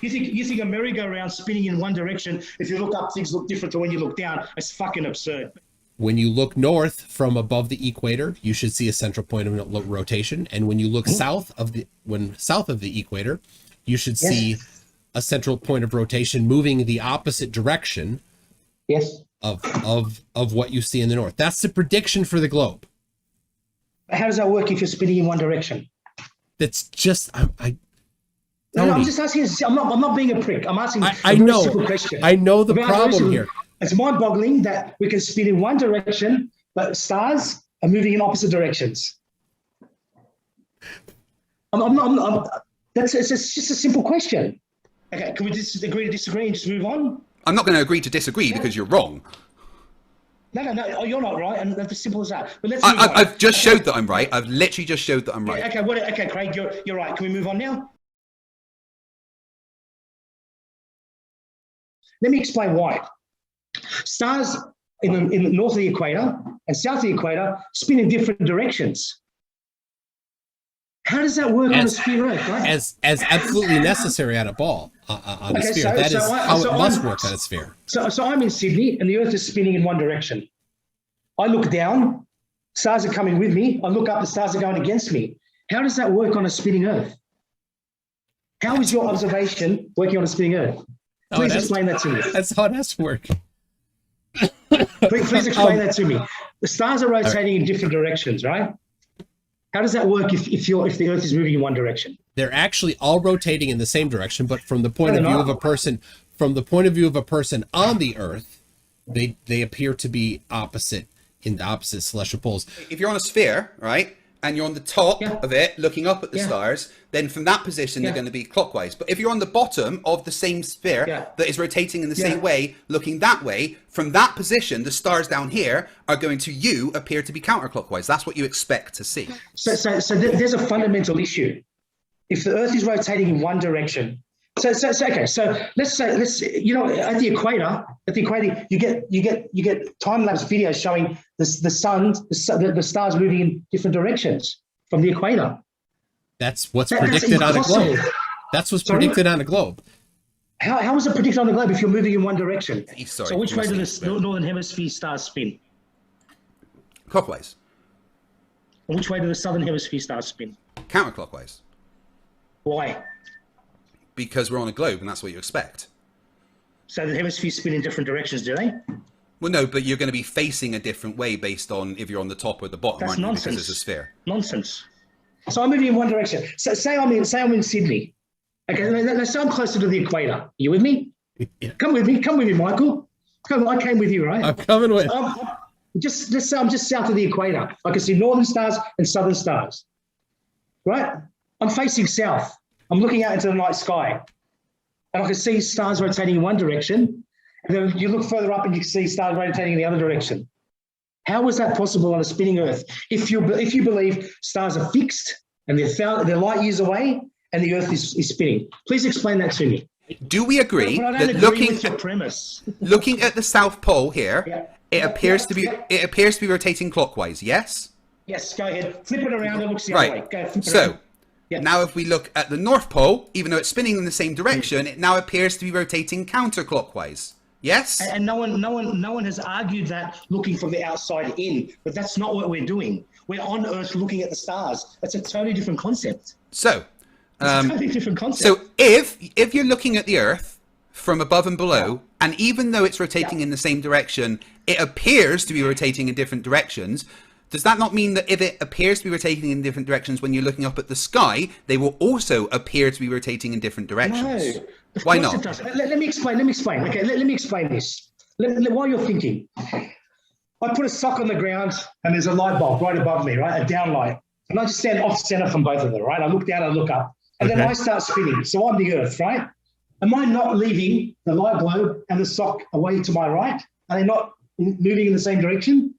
You think a merry-go-round spinning in one direction, if you look up, things look different to when you look down. It's fucking absurd. When you look north from above the equator, you should see a central point of rotation. And when you look south of the equator, you should see a central point of rotation moving the opposite direction of what you see in the north. That's the prediction for the globe. How does that work if you're spinning in one direction? That's just I'm just asking. I'm not being a prick. I'm asking I know. Simple question. I know the problem here. It's mind-boggling that we can spin in one direction, but stars are moving in opposite directions. It's just a simple question. Okay, can we just agree to disagree and just move on? I'm not going to agree to disagree because you're wrong. No, oh, you're not right, and that's as simple as that. But let's. I've just showed that I'm right. I've literally just showed that I'm right. Okay, okay, Craig, you're right. Can we move on now? Let me explain why. Stars in the north of the equator and south of the equator spin in different directions. How does that work on a sphere Earth? Right? As absolutely necessary on a ball, on a sphere. That is how it must work on a sphere. So I'm in Sydney and the Earth is spinning in one direction. I look down, stars are coming with me. I look up, the stars are going against me. How does that work on a spinning Earth? How is your observation working on a spinning Earth? Please explain that to me. That's how it has to work. Please explain that to me. The stars are rotating in different directions, right? How does that work if the Earth is moving in one direction? They're actually all rotating in the same direction, but from the point of view of a person, on the Earth, they appear to be opposite in the opposite celestial poles. If you're on a sphere, right, and you're on the top of it, looking up at the stars, then from that position they're going to be clockwise. But if you're on the bottom of the same sphere that is rotating in the same way, looking that way, from that position, the stars down here are going to appear to be counterclockwise. That's what you expect to see. So there's a fundamental issue. If the Earth is rotating in one direction, so okay. So let's at the equator, you get time-lapse videos showing the stars moving in different directions from the equator. That's what's predicted on a globe. That's what's predicted on a globe. How is it predicted on the globe if you're moving in one direction? Sorry, so which way do the northern hemisphere stars spin? Clockwise. And which way do the southern hemisphere stars spin? Counterclockwise. Why? Because we're on a globe and that's what you expect. So the hemispheres spin in different directions, do they? Well, no, but you're going to be facing a different way based on if you're on the top or the bottom, That's aren't you? nonsense. Because it's a sphere. Nonsense. So I'm moving in one direction. So say I'm in Sydney. Okay, let's say I'm closer to the equator. You with me? Yeah. Come with me, Michael. I came with you, right? I'm coming with. Let's say I'm just south of the equator. I can see northern stars and southern stars. Right? I'm facing south. I'm looking out into the night sky. And I can see stars rotating in one direction. And then you look further up and you can see stars rotating in the other direction. How is that possible on a spinning Earth? If you believe stars are fixed and they're light years away and the Earth is spinning. Please explain that to me. Do we agree that looking at the South Pole here, it appears to be rotating clockwise? Yes. Yes. Go ahead. Flip it around. It looks the other way. Go, flip it around. Now if we look at the North Pole, even though it's spinning in the same direction, it now appears to be rotating counterclockwise. Yes. And no one has argued that looking from the outside in, but that's not what we're doing. We're on Earth looking at the stars. That's a totally different concept. So, totally different concept. So if you're looking at the Earth from above and below, and even though it's rotating in the same direction, it appears to be rotating in different directions. Does that not mean that if it appears to be rotating in different directions when you're looking up at the sky, they will also appear to be rotating in different directions? No. Why not? Let me explain. Okay, let me explain this. While you're thinking, I put a sock on the ground and there's a light bulb right above me, right? A downlight. And I just stand off center from both of them, right? I look down, I look up. And then I start spinning. So I'm the Earth, right? Am I not leaving the light globe and the sock away to my right? Are they not moving in the same direction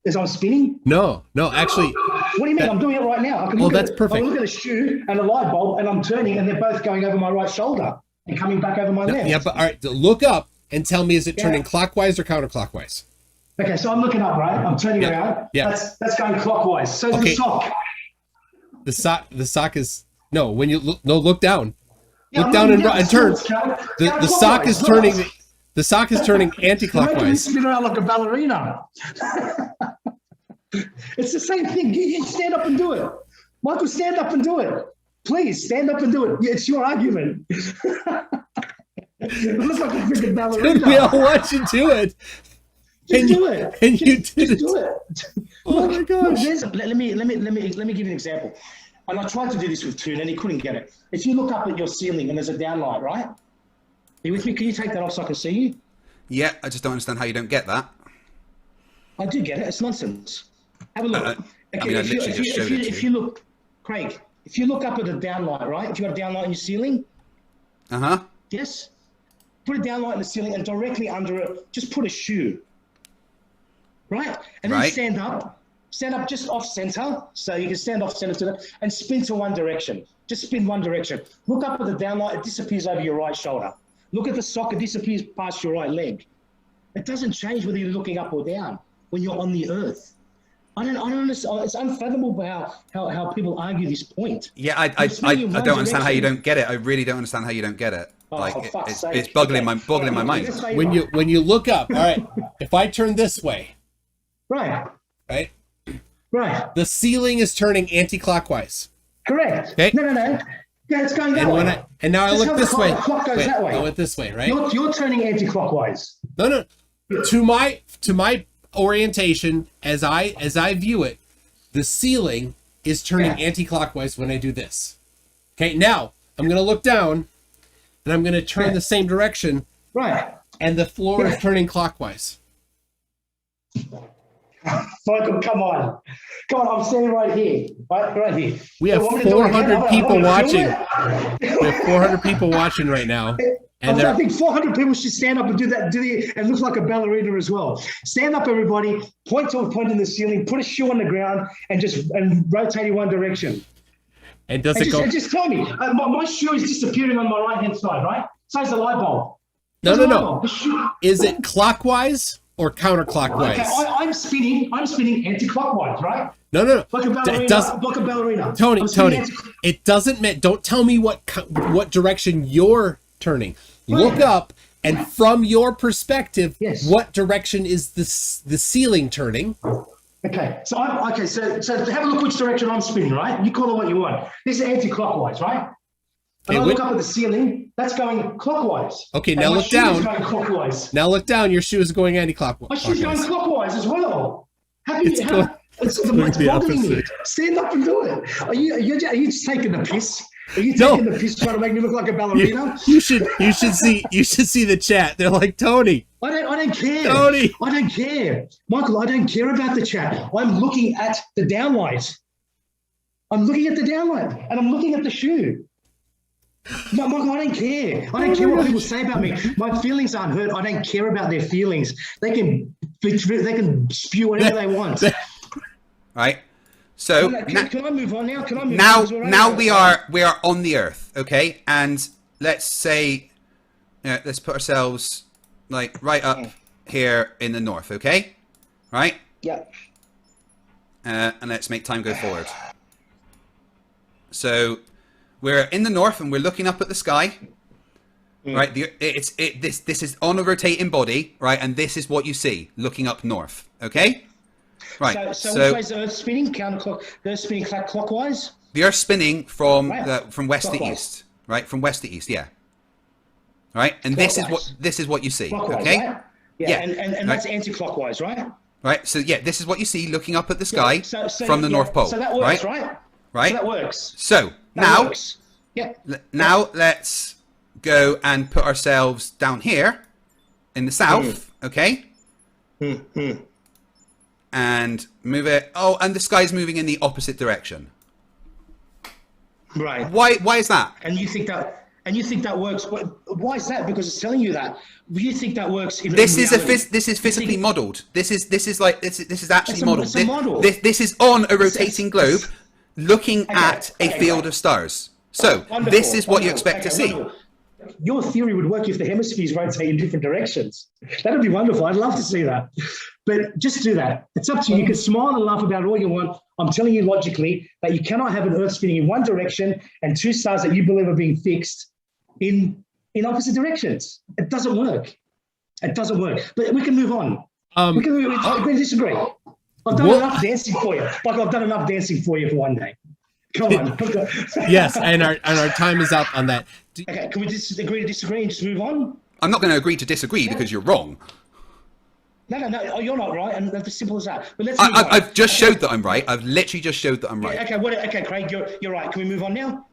as I'm spinning? No, actually. What do you mean? I'm doing it right now. That's perfect. I can look at a shoe and a light bulb and I'm turning and they're both going over my right shoulder and coming back over my left. Yeah, but all right, look up and tell me, is it turning clockwise or counterclockwise? Okay, so I'm looking up, right? I'm turning around. Yeah. That's going clockwise. So the sock. The sock is, no, when you look down. Look down and turn. The sock is turning. The sock is turning anti-clockwise. Spin around like a ballerina. It's the same thing. You stand up and do it. Michael, stand up and do it. Please stand up and do it. It's your argument. It looks like a freaking ballerina. We all watch you do it. Just do it. And you did it. Do it. Oh my gosh. Let me give you an example. And I tried to do this with Toon and he couldn't get it. If you look up at your ceiling and there's a downlight, right? Are you with me? Can you take that off so I can see you? Yeah, I just don't understand how you don't get that. I do get it. It's nonsense. Have a look. I mean, I literally just showed it to you. If you look, Craig, if you look up at a downlight, right? If you got a downlight in your ceiling. Uh-huh. Yes. Put a downlight in the ceiling and directly under it, just put a shoe. Right? And then stand up just off center. So you can stand off center to that and spin to one direction. Just spin one direction. Look up at the downlight, it disappears over your right shoulder. Look at the sock, it disappears past your right leg. It doesn't change whether you're looking up or down when you're on the earth. I don't understand. It's unfathomable how people argue this point. Yeah, I don't understand how you don't get it. I really don't understand how you don't get it. Like it's boggling my mind. When you look up, all right, if I turn this way, right, the ceiling is turning anti-clockwise. Correct. Okay. No. Yeah, it's going that way. And now I look this way. The clock goes that way. I went this way, right? You're turning anti-clockwise. No. To my orientation, as I view it, the ceiling is turning anti-clockwise when I do this. Okay, now I'm going to look down, and I'm going to turn the same direction. Right. And the floor is turning clockwise. Michael, come on, I'm standing right here, right here. We have 400 people watching. We have 400 people watching right now. And I think 400 people should stand up and do that, and look like a ballerina as well. Stand up, everybody, point to a point in the ceiling, put a shoe on the ground, and rotate in one direction. And does it go? And just tell me, my shoe is disappearing on my right-hand side, right? So is the light bulb. No. Is it clockwise or counterclockwise? Okay, I'm spinning anti-clockwise, right? No. Like a ballerina. Tony, it doesn't matter. Don't tell me what direction you're turning. Look up, and from your perspective, what direction is the ceiling turning? Okay, so have a look which direction I'm spinning, right? You call it what you want. This is anti-clockwise, right? And I look up at the ceiling, that's going clockwise. Okay, now look down. Going clockwise. Now look down, your shoe is going anti-clockwise. My shoe's going clockwise as well. It's boggling me. Stand up and do it. Are you just taking the piss? Are you taking the piss trying to make me look like a ballerina? You should see the chat. They're like, Tony. I don't care. Tony. I don't care. Michael, I don't care about the chat. I'm looking at the downlight. And I'm looking at the shoe. No, Michael, I don't care. I don't care what people say about me. My feelings aren't hurt. I don't care about their feelings. They can spew whatever they want. Right. So can I move on now? Now we are on the Earth, okay? And let's say, let's put ourselves like right up here in the north, okay? Right? Yeah. And let's make time go forward. So we're in the north and we're looking up at the sky. Right? This is on a rotating body, right? And this is what you see looking up north, okay? Right. So which way is the Earth spinning? The Earth spinning clockwise? The Earth's spinning from west to east, right? From west to east, yeah. Right, and clockwise. this is what you see, clockwise, okay? Right? Yeah, and that's anti-clockwise, right? Right. So yeah, this is what you see looking up at the sky from the North Pole. So that works, right? Right. So that works. So now let's go and put ourselves down here in the south, okay? And move it. Oh, and the sky's moving in the opposite direction. Right. Why is that? And you think that works? Why is that? Because it's telling you that. You think that works? This is physically modelled. This is actually modelled. It's a model. This is on a rotating globe, looking at a field of stars. So this is what you expect to see. Wonderful. Your theory would work if the hemispheres rotate in different directions. That would be wonderful. I'd love to see that. But just do that. It's up to you. You can smile and laugh about it all you want. I'm telling you logically that you cannot have an Earth spinning in one direction and two stars that you believe are being fixed in opposite directions. It doesn't work. It doesn't work. But we can move on. We can agree and disagree. I've done enough dancing for you. Like I've done enough dancing for you for one day. Come on. Yes, and our time is up on that. Okay, can we just agree to disagree and just move on? I'm not going to agree to disagree because you're wrong. No, you're not right, and that's as simple as that. But let's. I've just showed that I'm right. I've literally just showed that I'm right. Okay, okay, Craig, you're right. Can we move on now?